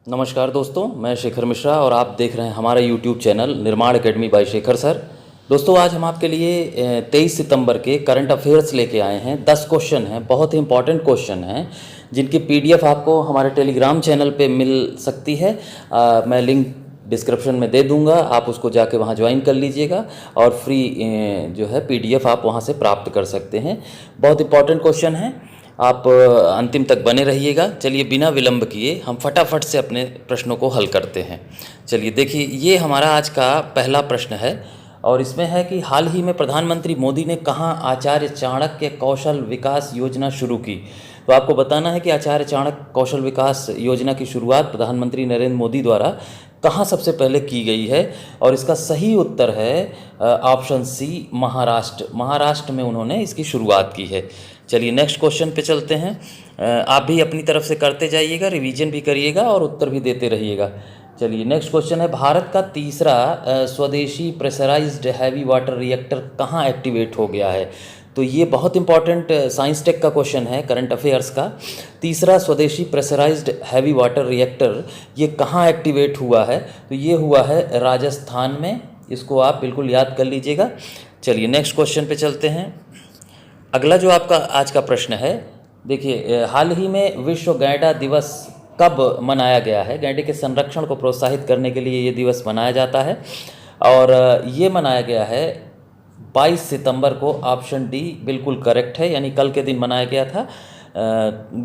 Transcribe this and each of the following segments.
नमस्कार दोस्तों, मैं शेखर मिश्रा और आप देख रहे हैं हमारा यूट्यूब चैनल निर्माण एकेडमी बाय शेखर सर। दोस्तों, आज हम आपके लिए 23 सितंबर के करंट अफेयर्स लेके आए हैं। 10 क्वेश्चन हैं, बहुत ही इंपॉर्टेंट क्वेश्चन हैं, जिनकी पीडीएफ आपको हमारे टेलीग्राम चैनल पे मिल सकती है। मैं लिंक डिस्क्रिप्शन में दे दूंगा, आप उसको जाके वहाँ ज्वाइन कर लीजिएगा और फ्री जो है पीडीएफ आप वहाँ से प्राप्त कर सकते हैं। बहुत इंपॉर्टेंट क्वेश्चन है, आप अंतिम तक बने रहिएगा। चलिए बिना विलंब किए हम फटाफट से अपने प्रश्नों को हल करते हैं। चलिए देखिए, ये हमारा आज का पहला प्रश्न है और इसमें है कि हाल ही में प्रधानमंत्री मोदी ने कहाँ आचार्य चाणक्य कौशल विकास योजना शुरू की। तो आपको बताना है कि आचार्य चाणक्य कौशल विकास योजना की शुरुआत प्रधानमंत्री नरेंद्र मोदी द्वारा कहाँ सबसे पहले की गई है, और इसका सही उत्तर है ऑप्शन सी, महाराष्ट्र। महाराष्ट्र में उन्होंने इसकी शुरुआत की है। चलिए नेक्स्ट क्वेश्चन पे चलते हैं। आप भी अपनी तरफ से करते जाइएगा, रिवीजन भी करिएगा और उत्तर भी देते रहिएगा। चलिए नेक्स्ट क्वेश्चन है, भारत का तीसरा स्वदेशी प्रेशराइज्ड हैवी वाटर रिएक्टर कहाँ एक्टिवेट हो गया है। तो ये बहुत इंपॉर्टेंट साइंस टेक का क्वेश्चन है, करंट अफेयर्स का। तीसरा स्वदेशी प्रेशराइज्ड हैवी वाटर रिएक्टर ये कहाँ एक्टिवेट हुआ है, तो ये हुआ है राजस्थान में। इसको आप बिल्कुल याद कर लीजिएगा। चलिए नेक्स्ट क्वेश्चन पे चलते हैं। अगला जो आपका आज का प्रश्न है, देखिए हाल ही में विश्व गैंडा दिवस कब मनाया गया है। गैंडे के संरक्षण को प्रोत्साहित करने के लिए ये दिवस मनाया जाता है और ये मनाया गया है 22 सितंबर को। ऑप्शन डी बिल्कुल करेक्ट है, यानी कल के दिन मनाया गया था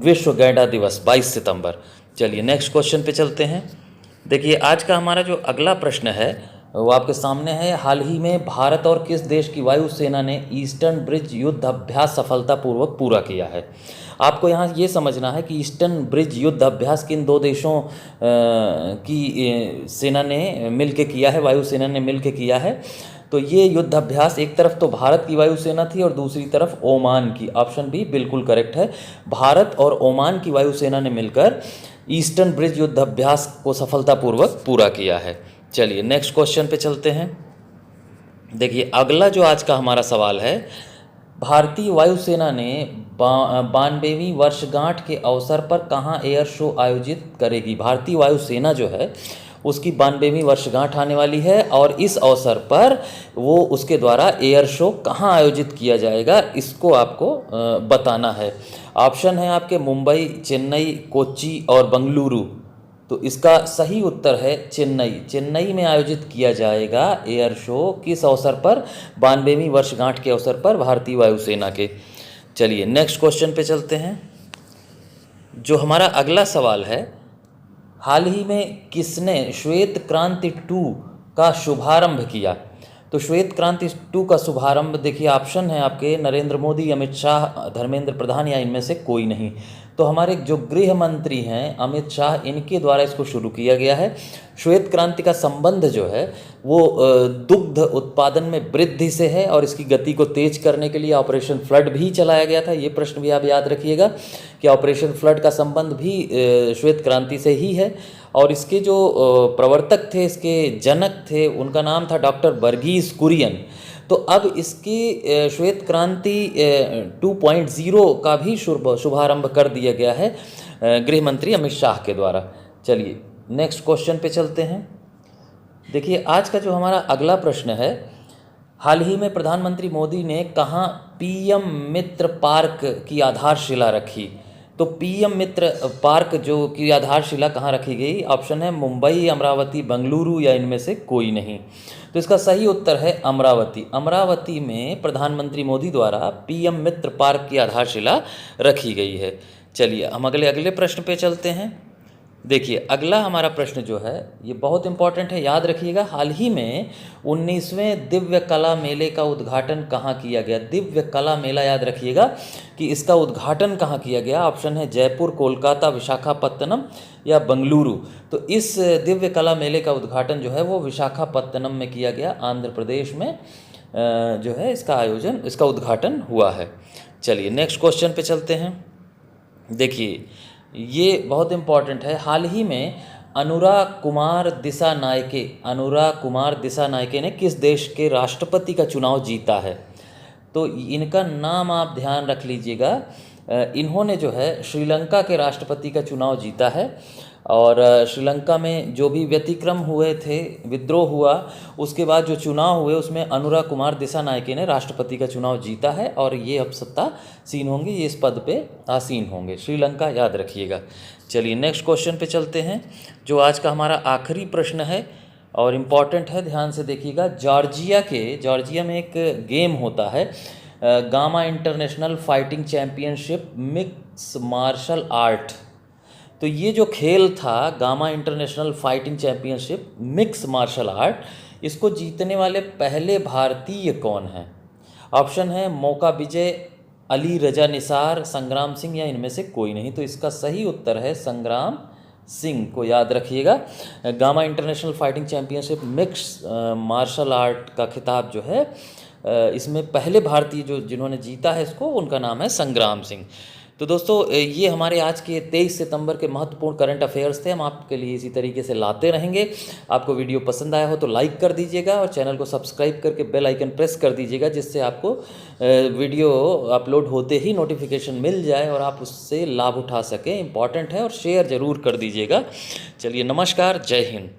विश्व गैंडा दिवस 22 सितंबर। चलिए नेक्स्ट क्वेश्चन पे चलते हैं। देखिए आज का हमारा जो अगला प्रश्न है वो आपके सामने है। हाल ही में भारत और किस देश की वायुसेना ने ईस्टर्न ब्रिज युद्ध अभ्यास सफलतापूर्वक पूरा किया है। आपको यहाँ ये समझना है कि ईस्टर्न ब्रिज युद्ध अभ्यास किन दो देशों की सेना ने मिलकर किया है, वायुसेना ने मिलकर किया है। तो ये युद्ध अभ्यास एक तरफ तो भारत की वायुसेना थी और दूसरी तरफ ओमान की। ऑप्शन बी बिल्कुल करेक्ट है, भारत और ओमान की वायुसेना ने मिलकर ईस्टर्न ब्रिज युद्ध अभ्यास को सफलतापूर्वक पूरा किया है। चलिए नेक्स्ट क्वेश्चन पे चलते हैं। देखिए अगला जो आज का हमारा सवाल है, भारतीय वायुसेना ने 92वीं वर्षगांठ के अवसर पर कहाँ एयर शो आयोजित करेगी। भारतीय वायुसेना जो है उसकी 92वीं वर्षगांठ आने वाली है और इस अवसर पर वो उसके द्वारा एयर शो कहाँ आयोजित किया जाएगा, इसको आपको बताना है। ऑप्शन है आपके मुंबई, चेन्नई, कोच्चि और बंगलुरु। तो इसका सही उत्तर है चेन्नई। चेन्नई में आयोजित किया जाएगा एयर शो, किस अवसर पर, 92वीं वर्षगांठ के अवसर पर भारतीय वायुसेना के। चलिए नेक्स्ट क्वेश्चन पे चलते हैं। जो हमारा अगला सवाल है, हाल ही में किसने श्वेत क्रांति 2 का शुभारंभ किया। तो श्वेत क्रांति 2 का शुभारंभ देखिए, ऑप्शन है आपके नरेंद्र मोदी, अमित शाह, धर्मेंद्र प्रधान या इनमें से कोई नहीं। तो हमारे जो गृह मंत्री हैं अमित शाह, इनके द्वारा इसको शुरू किया गया है। श्वेत क्रांति का संबंध जो है वो दुग्ध उत्पादन में वृद्धि से है और इसकी गति को तेज करने के लिए ऑपरेशन फ्लड भी चलाया गया था। ये प्रश्न भी आप याद रखिएगा कि ऑपरेशन फ्लड का संबंध भी श्वेत क्रांति से ही है। और इसके जो प्रवर्तक थे, इसके जनक थे, उनका नाम था डॉक्टर वर्गीस कुरियन। तो अब इसकी श्वेत क्रांति 2.0 का भी शुभारंभ कर दिया गया है गृह मंत्री अमित शाह के द्वारा। चलिए नेक्स्ट क्वेश्चन पे चलते हैं। देखिए आज का जो हमारा अगला प्रश्न है, हाल ही में प्रधानमंत्री मोदी ने कहाँ पीएम मित्र पार्क की आधारशिला रखी। तो पीएम मित्र पार्क जो की आधारशिला कहाँ रखी गई। ऑप्शन है मुंबई, अमरावती, बंगलुरु या इनमें से कोई नहीं। तो इसका सही उत्तर है अमरावती। अमरावती में प्रधानमंत्री मोदी द्वारा पीएम मित्र पार्क की आधारशिला रखी गई है। चलिए हम अगले प्रश्न पे चलते हैं। देखिए अगला हमारा प्रश्न जो है ये बहुत इंपॉर्टेंट है, याद रखिएगा। हाल ही में 19वें दिव्य कला मेले का उद्घाटन कहाँ किया गया। दिव्य कला मेला याद रखिएगा कि इसका उद्घाटन कहाँ किया गया। ऑप्शन है जयपुर, कोलकाता, विशाखापत्तनम या बंगलुरु। तो इस दिव्य कला मेले का उद्घाटन जो है वो विशाखापत्तनम में किया गया, आंध्र प्रदेश में जो है इसका उद्घाटन हुआ है। चलिए नेक्स्ट क्वेश्चन पे चलते हैं। देखिए ये बहुत इम्पॉर्टेंट है। हाल ही में अनुराग कुमार दिसानायके ने किस देश के राष्ट्रपति का चुनाव जीता है। तो इनका नाम आप ध्यान रख लीजिएगा। इन्होंने जो है श्रीलंका के राष्ट्रपति का चुनाव जीता है और श्रीलंका में जो भी व्यतिक्रम हुए थे, विद्रोह हुआ, उसके बाद जो चुनाव हुए उसमें अनुरा कुमार दिसानायके ने राष्ट्रपति का चुनाव जीता है और ये अब सत्तासीन होंगे, ये इस पद पे आसीन होंगे। श्रीलंका याद रखिएगा। चलिए नेक्स्ट क्वेश्चन पे चलते हैं, जो आज का हमारा आखिरी प्रश्न है और इम्पॉर्टेंट है, ध्यान से देखिएगा। जॉर्जिया में एक गेम होता है, Gamma international fighting championship mix martial art. तो ये जो खेल था Gamma international fighting championship mix martial art, इसको जीतने वाले पहले भारतीय कौन हैं? ऑप्शन है मौका विजय, अली रजा निसार, संग्राम सिंह या इनमें से कोई नहीं। तो इसका सही उत्तर है संग्राम सिंह को याद रखिएगा। Gamma international fighting championship mix martial art का खिताब जो है, इसमें पहले भारतीय जिन्होंने जीता है इसको, उनका नाम है संग्राम सिंह। तो दोस्तों ये हमारे आज के 23 सितंबर के महत्वपूर्ण करंट अफेयर्स थे, हम आपके लिए इसी तरीके से लाते रहेंगे। आपको वीडियो पसंद आया हो तो लाइक कर दीजिएगा और चैनल को सब्सक्राइब करके बेल आइकन प्रेस कर दीजिएगा, जिससे आपको वीडियो अपलोड होते ही नोटिफिकेशन मिल जाए और आप उससे लाभ उठा सकें। इंपॉर्टेंट है, और शेयर ज़रूर कर दीजिएगा। चलिए नमस्कार, जय हिंद।